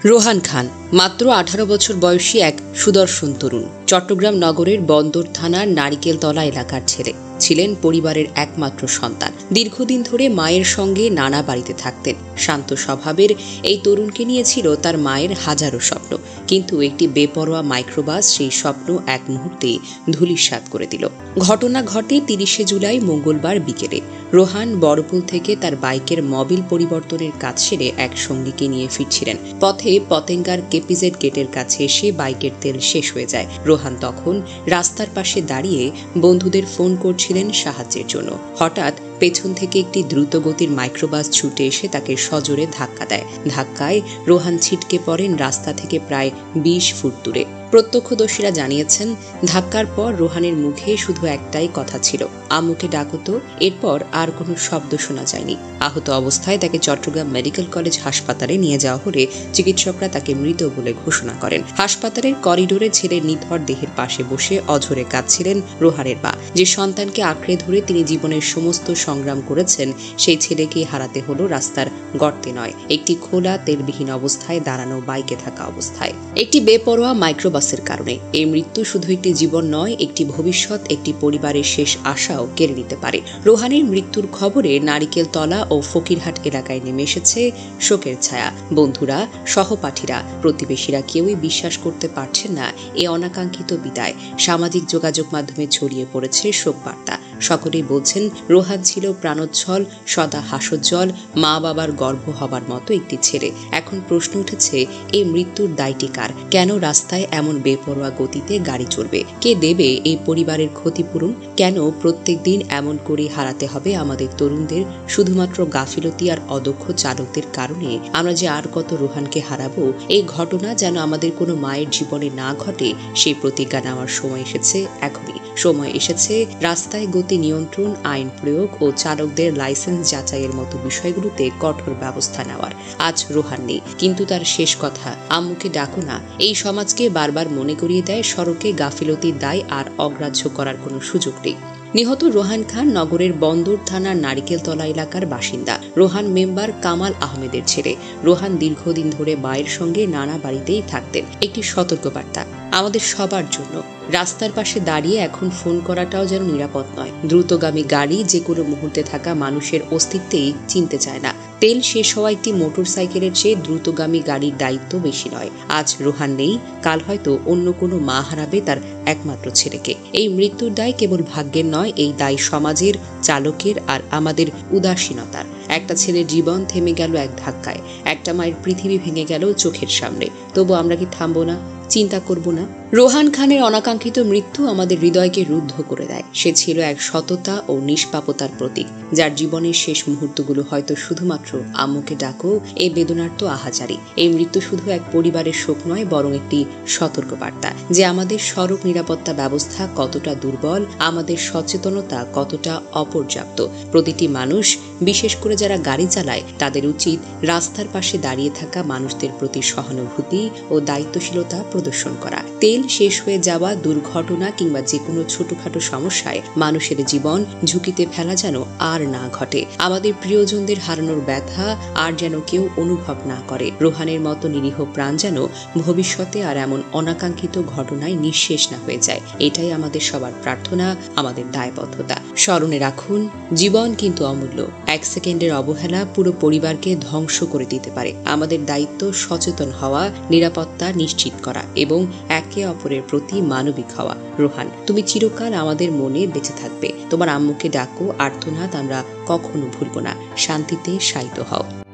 রোহান খান মাত্র ১৮ বছর বয়সী এক সুদর্শন তরুণ। চট্টগ্রাম নগরের বন্দর থানার নারিকেলতলা এলাকার ছেলে। ছিলেন পরিবারের একমাত্র সন্তান। দীর্ঘদিন ধরে মায়ের সঙ্গে নানা বাড়িতে থাকতেন। শান্ত স্বভাবের এই তরুণকে নিয়ে ছিল তার মায়ের হাজারো স্বপ্ন, কিন্তু একটি বেপরোয়া মাইক্রোবাস সেই স্বপ্ন এক মুহূর্তে ধূলিসাৎ করে দিল। ঘটনা ঘটে ৩০শে জুলাই মঙ্গলবার বিকেলে। রোহান বড়পুল থেকে তার বাইকের মবিল পরিবর্তনের কাজ সেরে এক সঙ্গীকে নিয়ে ফিরছিলেন। পথে পতেঙ্গার কেপিজেড গেটের কাছে এসে বাইকের তেল শেষ হয়ে যায়। রোহান তখন রাস্তার পাশে দাঁড়িয়ে বন্ধুদের ফোন করছিলেন সাহায্যের জন্য। হঠাৎ পেছন থেকে একটি দ্রুতগতির মাইক্রোবাস ছুটে এসে তাকে সজোরে ধাক্কা দেয়। ধাক্কায় রোহান ছিটকে পড়েন রাস্তা থেকে প্রায় ২০ ফুট দূরে। প্রত্যক্ষদর্শীরা জানিয়েছেন, ধাক্কার পর রোহানের মুখে শুধু একটাই কথা ছিল, আম্মুকে ডাকো তো। এরপর আর কোনো শব্দ শোনা যায়নি। আহত অবস্থায় তাকে চট্টগ্রাম মেডিকেল কলেজ হাসপাতালে নিয়ে যাওয়া হলে চিকিৎসকরা তাকে মৃত বলে ঘোষণা করেন। হাসপাতালের করিডোরে ছেলের নিথর দেহের পাশে বসে অঝরে কাঁদছিলেন রোহানের মা। যে সন্তানকে আঁকড়ে ধরে তিনি জীবনের সমস্ত সংগ্রাম করেছেন, সেই ছেলেকে হারাতে হলো রাস্তার গর্তে নয়, একটি খোলা তেলবিহীন অবস্থায় দাঁড়ানো বাইকে থাকা অবস্থায়। একটি বেপরোয়া মাইক্রোবাসের কারণে এই মৃত্যু শুধু একটি জীবন নয়, একটি ভবিষ্যৎ, একটি পরিবারের শেষ আশাও কেড়ে নিতে পারে। রোহানের মৃত্যুর খবরে নারিকেলতলা ও ফকিরহাট এলাকায় নেমে এসেছে শোকের ছায়া। বন্ধুরা, সহপাঠীরা, প্রতিবেশীরা কেউই বিশ্বাস করতে পারছেন না এ অনাকাঙ্ক্ষিত বিদায়। সামাজিক যোগাযোগ মাধ্যমে ছড়িয়ে পড়েছে শোক বার্তা। সকলেই বলছেন, রোহান ছিল প্রাণোজ্জ্বল, সদা হাস্যোজ্জ্বল, মা বাবার গর্ব হবার মতো একটি ছেলে। এখন প্রশ্ন উঠেছে, এই মৃত্যুর দায়টি কার? কেন রাস্তায় এমন বেপরোয়া গতিতে গাড়ি চলবে? কে দেবে এই পরিবারের ক্ষতিপূরণ? কেন প্রত্যেক দিন এমন করে হারাতে হবে আমাদের তরুণদের শুধুমাত্র গাফিলতি আর অদক্ষ চালকদের কারণে? আমরা যে আর কত রোহানকে হারাবো। এই ঘটনা যেন আমাদের কোনো মায়ের জীবনে না ঘটে, সেই প্রতিজ্ঞা নেওয়ার সময় এসেছে এখনই। সময় এসেছে রাস্তায় গতি নিয়ন্ত্রণ, আইন প্রয়োগ ও চালকদের লাইসেন্স যাচাইয়ের মতো বিষয়গুলোতে কঠোর ব্যবস্থা নেওয়ার। আজ রোহান নেই, কিন্তু তার শেষ কথা, আম্মুকে ডাকো না, এই সমাজকে বারবার মনে করিয়ে দেয় সড়কে গাফিলতির দায় আর অগ্রাহ্য করার কোনো সুযোগ নেই। নিহত রোহান খান নগরের বন্দর থানার নারিকেলতলা এলাকার বাসিন্দা। রোহান মেম্বার কামাল আহমেদের ছেলে। রোহান দীর্ঘদিন ধরে মায়ের সঙ্গে নানা বাড়িতেই থাকতেন। একটি সতর্কবার্তা আমাদের সবার জন্য, রাস্তার পাশে দাঁড়িয়ে এখন ফোন করাটাও যেন নিরাপদ নয়। দ্রুতগামী গাড়ি যে কোনো মুহূর্তে থাকা মানুষের অস্তিত্বেই চিনতে চায় না। তেল শেষ হওয়া একটি মোটর সাইকেলের চেয়ে দ্রুতগামী গাড়ির দায়িত্ব বেশি নয়। আজ রোহান নেই, কাল হয়তো অন্য কোনো মা হারাবে তার একমাত্র ছেলেকে। এই মৃত্যুর দায় কেবল ভাগ্যের নয়, এই দায় সমাজের, চালকের আর আমাদের উদাসীনতার। একটা ছেলের জীবন থেমে গেল এক ধাক্কায়, একটা মায়ের পৃথিবী ভেঙে গেল চোখের সামনে। তবু আমরা কি থামবো না? চিন্তা করব না? রোহান খানের অনাকাঙ্ক্ষিত মৃত্যু আমাদের হৃদয়কে রুদ্ধ করে দেয়। সে ছিল এক সততা ও নিষ্পাপতার প্রতীক, যার জীবনের শেষ মুহূর্তগুলো হয়তো শুধুমাত্র আম্মুকে ডাকো এই বেদনার্ত আহাজারি। এই মৃত্যু শুধু এক পরিবারের শোক নয়, বরং একটি সতর্কবার্তা যে আমাদের সড়ক নিরাপত্তা ব্যবস্থা কতটা দুর্বল, আমাদের সচেতনতা কতটা অপর্যাপ্ত। প্রতিটি মানুষ, বিশেষ করে যারা গাড়ি চালায়, তাদের উচিত রাস্তার পাশে দাঁড়িয়ে থাকা মানুষদের প্রতি সহানুভূতি ও দায়িত্বশীলতা প্রদর্শন করা। তেল শেষ হয়ে যাওয়া, দুর্ঘটনা কিংবা যে কোনো ছোটখাটো সমস্যায় মানুষের জীবন ঝুঁকিতে ফেলা যেন আর না ঘটে। আমাদের প্রিয়জনদের হারানোর ব্যথা আর যেন কেউ অনুভব না করে। রোহানের মতো নিরীহ প্রাণ যেন ভবিষ্যতে আর এমন অনাকাঙ্ক্ষিত ঘটনায় নিঃশেষ না হয়ে যায়। এটাই আমাদের সবার প্রার্থনা, আমাদের দায়বদ্ধতা। স্মরণে রাখুন, জীবন কিন্তু অমূল্য। এক সেকেন্ডের অবহেলা পুরো পরিবারকে ধ্বংস করে দিতে পারে। আমাদের দায়িত্ব সচেতন হওয়া, নিরাপত্তা নিশ্চিত করা এবং একে অপরের প্রতি মানবিক হওয়া। রোহান, তুমি চিরকাল আমাদের মনে বেঁচে থাকবে। তোমার আম্মুকে ডাকো আর্তনাদ আমরা কখনো ভুলব না। শান্তিতে শায়িত হও।